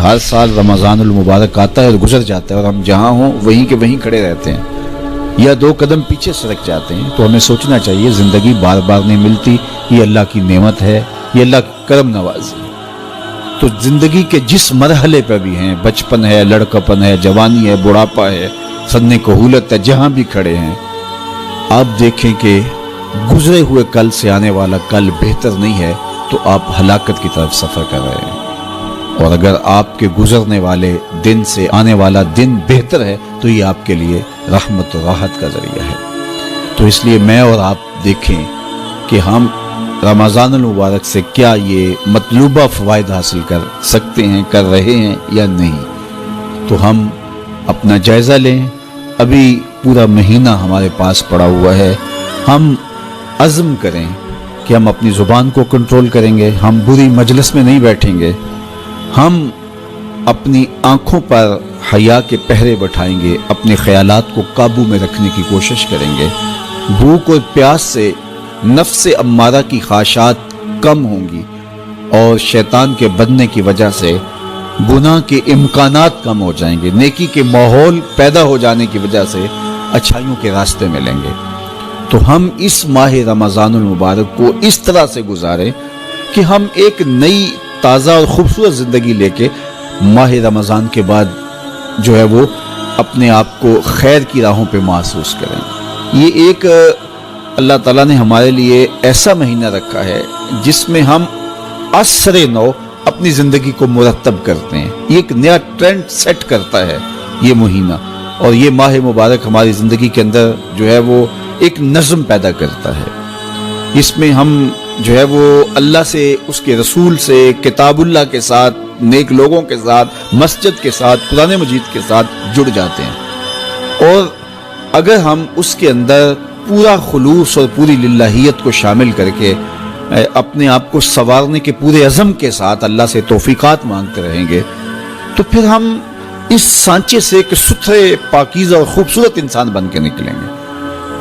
ہر سال رمضان المبارک آتا ہے اور گزر جاتا ہے اور ہم جہاں ہوں وہیں کے وہیں کھڑے رہتے ہیں یا 2 قدم پیچھے سرک جاتے ہیں. تو ہمیں سوچنا چاہیے زندگی بار بار نہیں ملتی، یہ اللہ کی نعمت ہے، یہ اللہ کی کرم نوازی ہے. تو زندگی کے جس مرحلے پہ بھی ہیں، بچپن ہے، لڑکپن ہے، جوانی ہے، بڑھاپا ہے، سن کہولت ہے، جہاں بھی کھڑے ہیں آپ دیکھیں کہ گزرے ہوئے کل سے آنے والا کل بہتر نہیں ہے تو آپ ہلاکت کی طرف سفر کر رہے ہیں. اور اگر آپ کے گزرنے والے دن سے آنے والا دن بہتر ہے تو یہ آپ کے لیے رحمت و راحت کا ذریعہ ہے. تو اس لیے میں اور آپ دیکھیں کہ ہم رمضان المبارک سے کیا یہ مطلوبہ فوائد حاصل کر سکتے ہیں، کر رہے ہیں یا نہیں. تو ہم اپنا جائزہ لیں. ابھی پورا مہینہ ہمارے پاس پڑا ہوا ہے. ہم عزم کریں کہ ہم اپنی زبان کو کنٹرول کریں گے، ہم بری مجلس میں نہیں بیٹھیں گے، ہم اپنی آنکھوں پر حیا کے پہرے بٹھائیں گے، اپنے خیالات کو قابو میں رکھنے کی کوشش کریں گے. بھوک اور پیاس سے نفس امارہ کی خواہشات کم ہوں گی اور شیطان کے بننے کی وجہ سے گناہ کے امکانات کم ہو جائیں گے. نیکی کے ماحول پیدا ہو جانے کی وجہ سے اچھائیوں کے راستے ملیں گے. تو ہم اس ماہ رمضان المبارک کو اس طرح سے گزاریں کہ ہم ایک نئی تازہ اور خوبصورت زندگی لے کے ماہ رمضان کے بعد جو ہے وہ اپنے آپ کو خیر کی راہوں پہ محسوس کریں. یہ ایک اللہ تعالیٰ نے ہمارے لیے ایسا مہینہ رکھا ہے جس میں ہم عصر نو اپنی زندگی کو مرتب کرتے ہیں. یہ ایک نیا ٹرینڈ سیٹ کرتا ہے یہ مہینہ، اور یہ ماہ مبارک ہماری زندگی کے اندر جو ہے وہ ایک نظم پیدا کرتا ہے. اس میں ہم جو ہے وہ اللہ سے، اس کے رسول سے، کتاب اللہ کے ساتھ، نیک لوگوں کے ساتھ، مسجد کے ساتھ، قرآن مجید کے ساتھ جڑ جاتے ہیں. اور اگر ہم اس کے اندر پورا خلوص اور پوری للہیت کو شامل کر کے اپنے آپ کو سنوارنے کے پورے عزم کے ساتھ اللہ سے توفیقات مانگتے رہیں گے تو پھر ہم اس سانچے سے ایک ستھرے، پاکیزہ اور خوبصورت انسان بن کے نکلیں گے.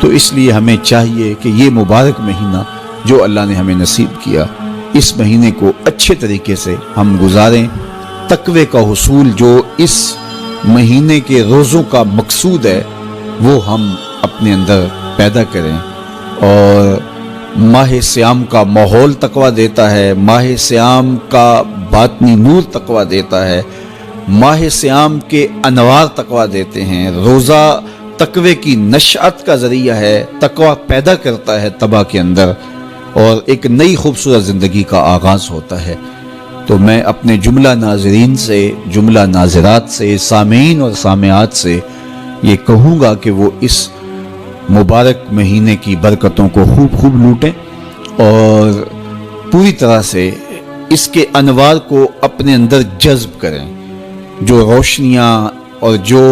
تو اس لیے ہمیں چاہیے کہ یہ مبارک مہینہ جو اللہ نے ہمیں نصیب کیا، اس مہینے کو اچھے طریقے سے ہم گزاریں. تقوی کا حصول جو اس مہینے کے روزوں کا مقصود ہے وہ ہم اپنے اندر پیدا کریں. اور ماہ سیام کا ماحول تقوی دیتا ہے، ماہ سیام کا باطنی نور تقوی دیتا ہے، ماہ سیام کے انوار تقوی دیتے ہیں. روزہ تقوی کی نشأت کا ذریعہ ہے، تقوی پیدا کرتا ہے طبع کے اندر اور ایک نئی خوبصورت زندگی کا آغاز ہوتا ہے. تو میں اپنے جملہ ناظرین سے، جملہ ناظرات سے، سامعین اور سامعات سے یہ کہوں گا کہ وہ اس مبارک مہینے کی برکتوں کو خوب لوٹیں اور پوری طرح سے اس کے انوار کو اپنے اندر جذب کریں. جو روشنیاں اور جو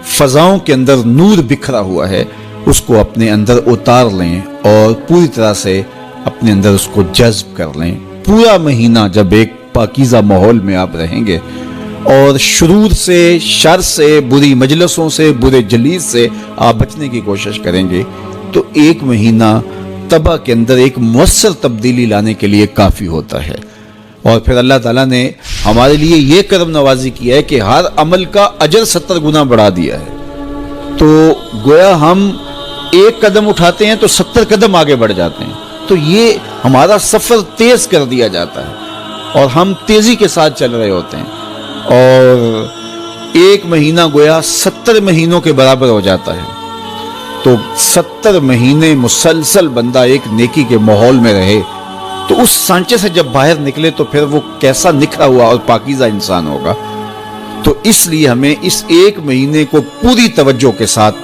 فضاؤں کے اندر نور بکھرا ہوا ہے اس کو اپنے اندر اتار لیں اور پوری طرح سے اپنے اندر اس کو جذب کر لیں. پورا مہینہ جب ایک پاکیزہ ماحول میں آپ رہیں گے اور شرور سے، شر سے، بری مجلسوں سے، برے جلیس سے آپ بچنے کی کوشش کریں گے تو ایک مہینہ طبع کے اندر ایک مؤثر تبدیلی لانے کے لیے کافی ہوتا ہے. اور پھر اللہ تعالیٰ نے ہمارے لیے یہ کرم نوازی کیا ہے کہ ہر عمل کا اجر 70 گنا بڑھا دیا ہے. تو گویا ہم ایک قدم اٹھاتے ہیں تو 70 قدم آگے بڑھ جاتے ہیں. تو یہ ہمارا سفر تیز کر دیا جاتا ہے اور ہم تیزی کے ساتھ چل رہے ہوتے ہیں اور ایک مہینہ گویا 70 مہینوں کے برابر ہو جاتا ہے. تو 70 مہینے مسلسل بندہ ایک نیکی کے ماحول میں رہے تو اس سانچے سے جب باہر نکلے تو پھر وہ کیسا نکھرا ہوا اور پاکیزہ انسان ہوگا. تو اس لیے ہمیں اس ایک مہینے کو پوری توجہ کے ساتھ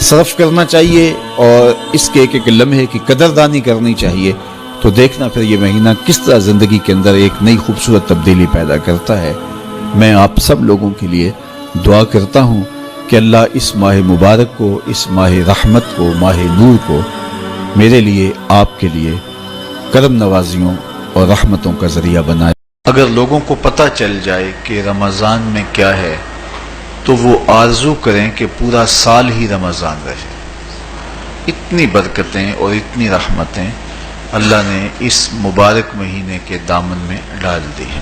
صرف کرنا چاہیے اور اس کے ایک لمحے کی قدردانی کرنی چاہیے. تو دیکھنا پھر یہ مہینہ کس طرح زندگی کے اندر ایک نئی خوبصورت تبدیلی پیدا کرتا ہے. میں آپ سب لوگوں کے لیے دعا کرتا ہوں کہ اللہ اس ماہ مبارک کو، اس ماہ رحمت کو، ماہ نور کو میرے لیے، آپ کے لیے کرم نوازیوں اور رحمتوں کا ذریعہ بنائے. اگر لوگوں کو پتہ چل جائے کہ رمضان میں کیا ہے تو وہ آرزو کریں کہ پورا سال ہی رمضان رہے. اتنی برکتیں اور اتنی رحمتیں اللہ نے اس مبارک مہینے کے دامن میں ڈال دی ہیں.